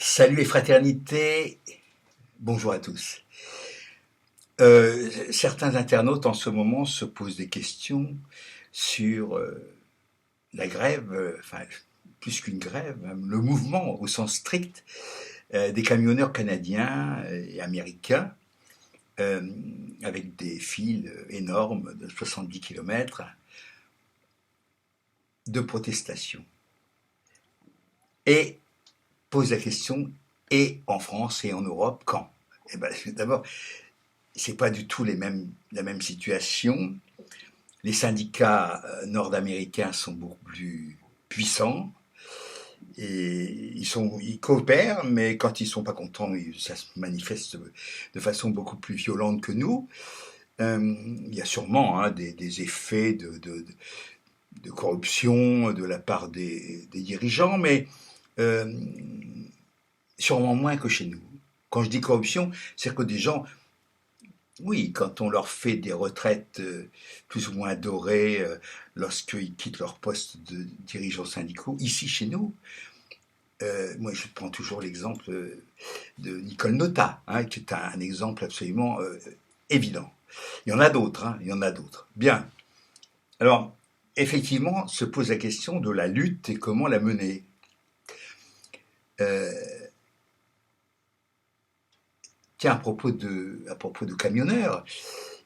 Salut et fraternité, bonjour à tous. Certains internautes en ce moment se posent des questions sur la grève, enfin plus qu'une grève, même le mouvement au sens strict des camionneurs canadiens et américains euh, avec des files énormes de 70 km de protestation. Et pose la question, et en France et en Europe, quand? Eh ben, d'abord, c'est pas du tout la même situation. Les syndicats nord-américains sont beaucoup plus puissants et ils coopèrent, mais quand ils sont pas contents, ça se manifeste de façon beaucoup plus violente que nous. Il y a sûrement des effets de corruption de la part des dirigeants, mais euh, sûrement moins que chez nous. Quand je dis corruption, c'est que des gens, oui, quand on leur fait des retraites plus ou moins dorées lorsqu'ils quittent leur poste de dirigeants syndicaux, ici chez nous, moi je prends toujours l'exemple de Nicole Notat, hein, qui est un exemple absolument évident. Il y en a d'autres, hein, il y en a d'autres. Bien. Alors, effectivement, se pose la question de la lutte et comment la mener. Euh, Tiens, à propos de camionneurs,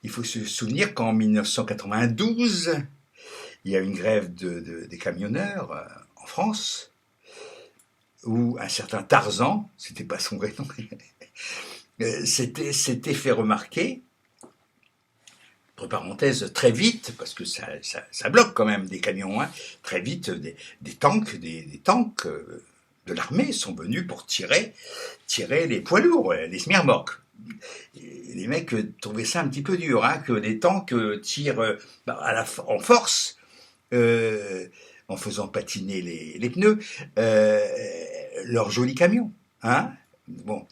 il faut se souvenir qu'en 1992, il y a une grève des camionneurs en France, où un certain Tarzan, c'était pas son vrai nom, s'était fait remarquer, entre parenthèses, très vite, parce que ça bloque quand même des camions, hein, très vite, des tanks, des tanks de l'armée sont venus pour tirer les poids lourds, les smirmocs. Les mecs trouvaient ça un petit peu dur, hein, que des tanks tirent en force, en faisant patiner les pneus, leurs jolis camions. Hein, bon.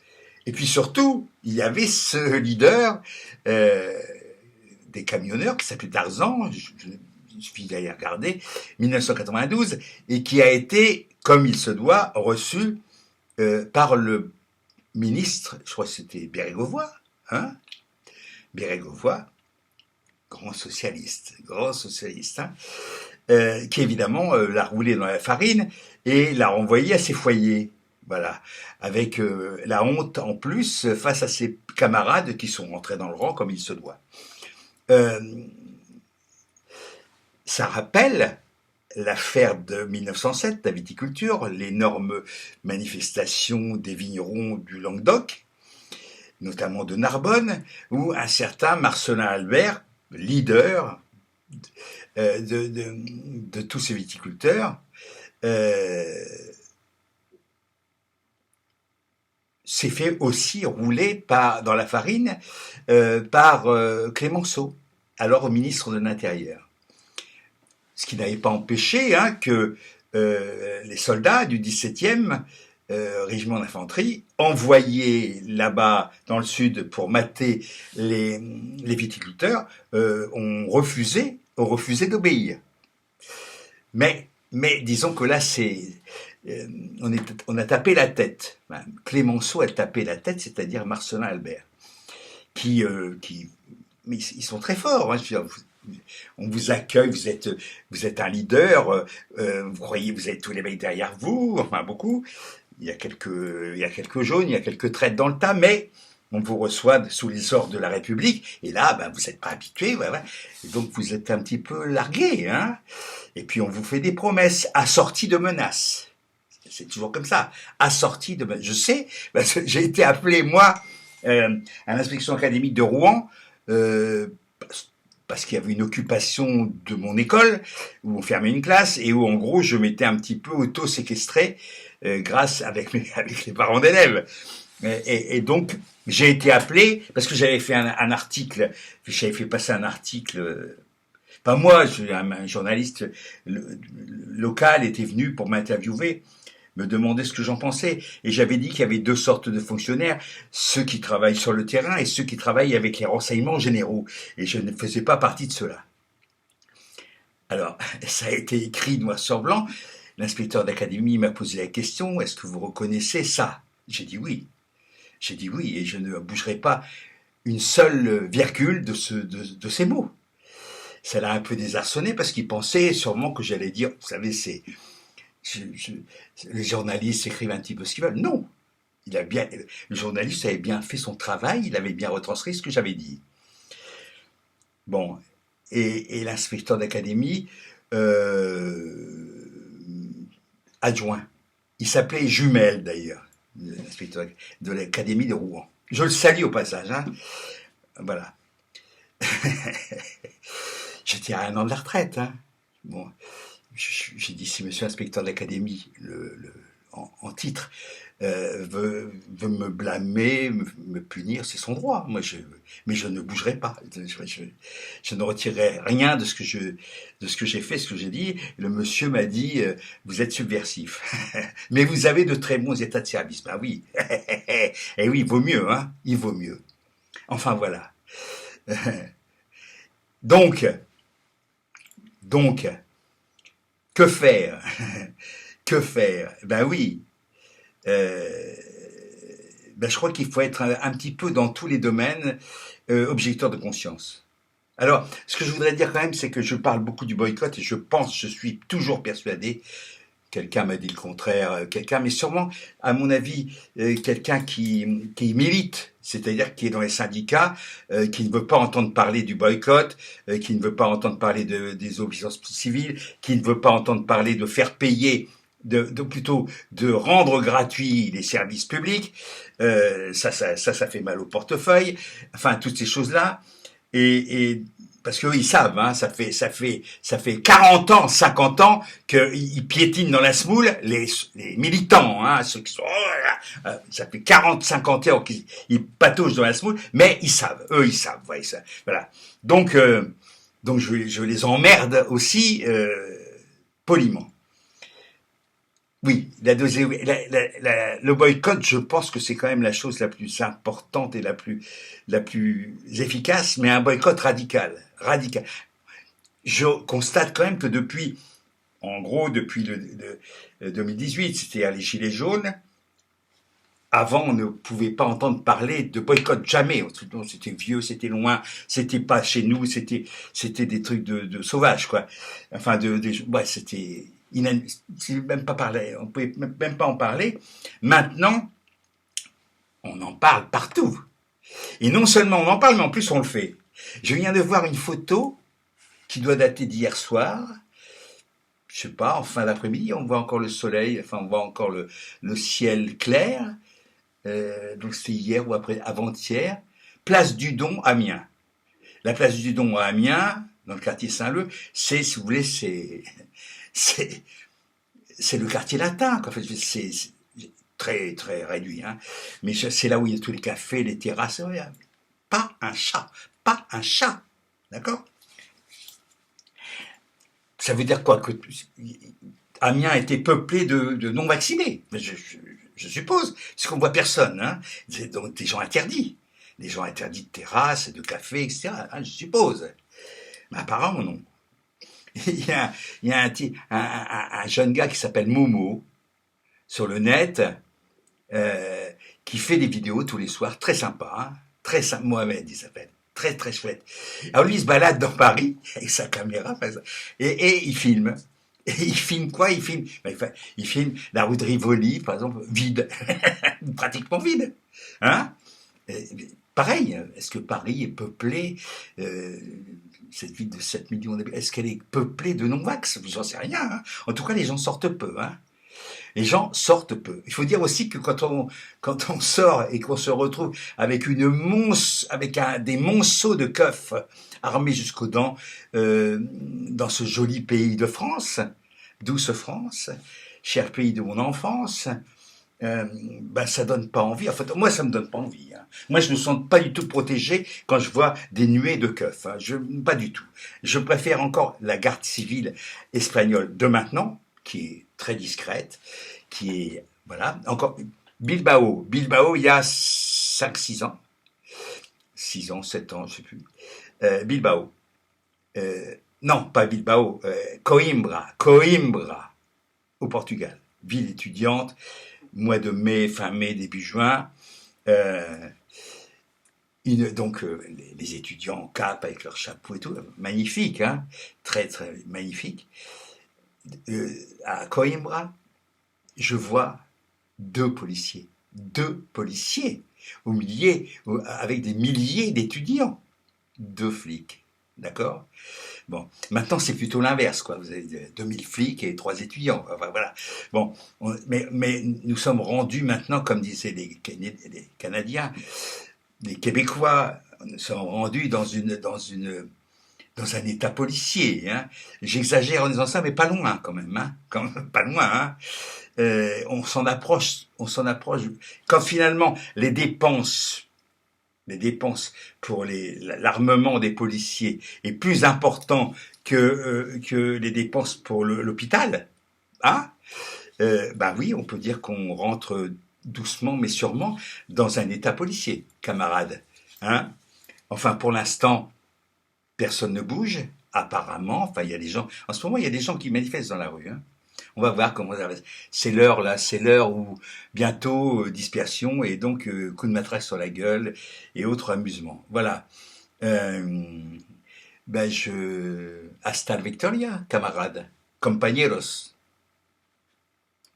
Et puis surtout, il y avait ce leader des camionneurs qui s'appelait Tarzan, il suffit d'aller regarder, 1992, et qui a été, comme il se doit, reçu par le ministre, je crois que c'était Bérégovoy, hein, Bérégovoy, grand socialiste, hein, qui évidemment l'a roulé dans la farine et l'a renvoyé à ses foyers. Voilà, avec la honte en plus face à ses camarades qui sont rentrés dans le rang comme il se doit. Euh, Ça rappelle l'affaire de 1907, la viticulture, l'énorme manifestation des vignerons du Languedoc, notamment de Narbonne, où un certain Marcelin Albert, leader de tous ces viticulteurs, s'est fait aussi rouler dans la farine par Clémenceau, alors ministre de l'Intérieur. Ce qui n'avait pas empêché que les soldats du 17e régiment d'infanterie, envoyés là-bas dans le sud pour mater les viticulteurs, ont refusé d'obéir. Mais disons que là, on a tapé la tête. Clémenceau a tapé la tête, c'est-à-dire Marcelin Albert, mais ils sont très forts. Hein, on vous accueille, vous êtes un leader, vous croyez, vous avez tous les mecs derrière vous, enfin beaucoup. Il y a quelques jaunes, il y a quelques traites dans le tas, mais on vous reçoit sous les ordres de la République, et là, vous n'êtes pas habitué, voilà. Et donc vous êtes un petit peu largué, hein. Et puis on vous fait des promesses assorties de menaces. C'est toujours comme ça, assorties de menaces. Je sais, parce que j'ai été appelé, moi, à l'inspection académique de Rouen, parce qu'il y avait une occupation de mon école, où on fermait une classe, et où en gros je m'étais un petit peu auto-séquestré grâce avec les parents d'élèves. Et donc j'ai été appelé, parce que j'avais fait un article, j'avais fait passer un article, pas moi, un journaliste local était venu pour m'interviewer, me demander ce que j'en pensais. Et j'avais dit qu'il y avait deux sortes de fonctionnaires, ceux qui travaillent sur le terrain et ceux qui travaillent avec les renseignements généraux. Et je ne faisais pas partie de ceux-là. Alors, ça a été écrit noir sur blanc. L'inspecteur d'académie m'a posé la question, est-ce que vous reconnaissez ça? J'ai dit oui. J'ai dit oui, et je ne bougerai pas une seule virgule de ces mots. Ça l'a un peu désarçonné parce qu'il pensait sûrement que j'allais dire, vous savez, je, je- les journalistes écrivent un petit peu ce qu'ils veulent. Non, le journaliste avait bien fait son travail, il avait bien retranscrit ce que j'avais dit. Bon, et l'inspecteur d'académie euh, adjoint, il s'appelait Jumel d'ailleurs, l'inspecteur de l'académie de Rouen. Je le salue au passage, hein. Voilà. J'étais à 1 an de la retraite, hein. Bon, j'ai dit si monsieur l'inspecteur de l'académie, en titre, veut me blâmer, me punir, c'est son droit. Mais je ne bougerai pas. Je ne retirerai rien de ce que j'ai fait, ce que j'ai dit. Le monsieur m'a dit, vous êtes subversif, mais vous avez de très bons états de service. Ben oui, et oui, il vaut mieux, hein. Il vaut mieux. Enfin voilà. Donc, donc, que faire? Que faire? Ben oui, euh, ben je crois qu'il faut être un petit peu dans tous les domaines objecteur de conscience. Alors, ce que je voudrais dire quand même, c'est que je parle beaucoup du boycott et je suis toujours persuadé, quelqu'un m'a dit le contraire, mais sûrement, à mon avis, quelqu'un qui milite, c'est-à-dire qui est dans les syndicats, qui ne veut pas entendre parler du boycott, qui ne veut pas entendre parler des obéissances civiles, qui ne veut pas entendre parler de faire payer plutôt de rendre gratuits les services publics, ça fait mal au portefeuille, enfin toutes ces choses-là, et parce qu'eux ils savent, hein, ça fait 40 ans, 50 ans qu'ils piétinent dans la semoule les militants, hein, ceux qui sont, ça fait 40, 50 ans qu'ils pataugent dans la semoule, mais eux ils savent, ouais, voilà. Donc, je les emmerde aussi poliment. Oui, le boycott, je pense que c'est quand même la chose la plus importante et la plus efficace, mais un boycott radical, radical. Je constate quand même que en gros, depuis 2018, c'est-à-dire les Gilets jaunes, avant, on ne pouvait pas entendre parler de boycott, jamais. C'était vieux, c'était loin, c'était pas chez nous, c'était des trucs de sauvages, quoi. Enfin, ouais, c'est même pas parler, on pouvait même pas en parler. Maintenant, on en parle partout. Et non seulement on en parle, mais en plus on le fait. Je viens de voir une photo qui doit dater d'hier soir. Je sais pas, en fin d'après-midi, on voit encore le soleil, enfin on voit encore le ciel clair. Donc c'était hier ou avant-hier, place du Don, Amiens. La place du Don à Amiens, dans le quartier Saint-Leu, c'est, si vous voulez, c'est, c'est le quartier latin, quoi. En fait, c'est très, très réduit, hein. Mais c'est là où il y a tous les cafés, les terrasses. Pas un chat, pas un chat. D'accord? Ça veut dire quoi? Que Amiens était peuplé de non-vaccinés. Je suppose. Parce qu'on voit personne, hein. Donc des gens interdits. Des gens interdits de terrasse, de café, etc. Hein, je suppose. Mais apparemment, non. Il y a un jeune gars qui s'appelle Momo sur le net euh, qui fait des vidéos tous les soirs, très sympa, hein, très sympa, Mohamed il s'appelle, très très chouette. Alors lui il se balade dans Paris avec sa caméra et il filme. Et il filme quoi? Il filme la rue de Rivoli, par exemple, vide, pratiquement vide. Hein? Et, pareil, est-ce que Paris est peuplé, euh, cette ville de 7 millions d'habitants, est-ce qu'elle est peuplée de non-vax? J'en sais rien. Hein. En tout cas, les gens sortent peu. Hein. Les gens sortent peu. Il faut dire aussi que quand on sort et qu'on se retrouve avec des monceaux de keufs armés jusqu'aux dents dans ce joli pays de France, douce France, cher pays de mon enfance, ben ça donne pas envie. En fait, moi, ça me donne pas envie. Hein. Moi, je ne me sens pas du tout protégé quand je vois des nuées de keufs. Hein. Pas du tout. Je préfère encore la garde civile espagnole de maintenant, qui est très discrète, qui est, voilà, encore, Bilbao, il y a 5, 6 ans, 6 ans, 7 ans, je sais plus, Bilbao, non, pas Bilbao, Coimbra, au Portugal, ville étudiante, mois de mai, fin mai, début juin. Euh, donc les étudiants en cape avec leur chapeau et tout, magnifique, hein, très très magnifique. À Coimbra, je vois deux policiers avec des milliers d'étudiants, deux flics, d'accord. Bon, maintenant c'est plutôt l'inverse, quoi. Vous avez 2000 flics et trois étudiants. Enfin voilà. Bon, mais nous sommes rendus maintenant, comme disaient les Canadiens, les Québécois, nous sommes rendus dans un état policier. Hein. J'exagère en disant ça, mais pas loin quand même. Hein. Pas loin. Hein. On s'en approche. Quand finalement les dépenses pour l'armement des policiers est plus important que les dépenses pour l'hôpital, hein, bah oui, on peut dire qu'on rentre doucement mais sûrement dans un état policier, camarades. Hein. Enfin, pour l'instant, personne ne bouge, apparemment. Enfin, il y a des gens. En ce moment, il y a des gens qui manifestent dans la rue. Hein. On va voir comment ça va. C'est l'heure là, c'est l'heure où bientôt dispersion et donc coup de matraque sur la gueule et autres amusements. Voilà. Euh, Hasta la victoria, camarades, compañeros.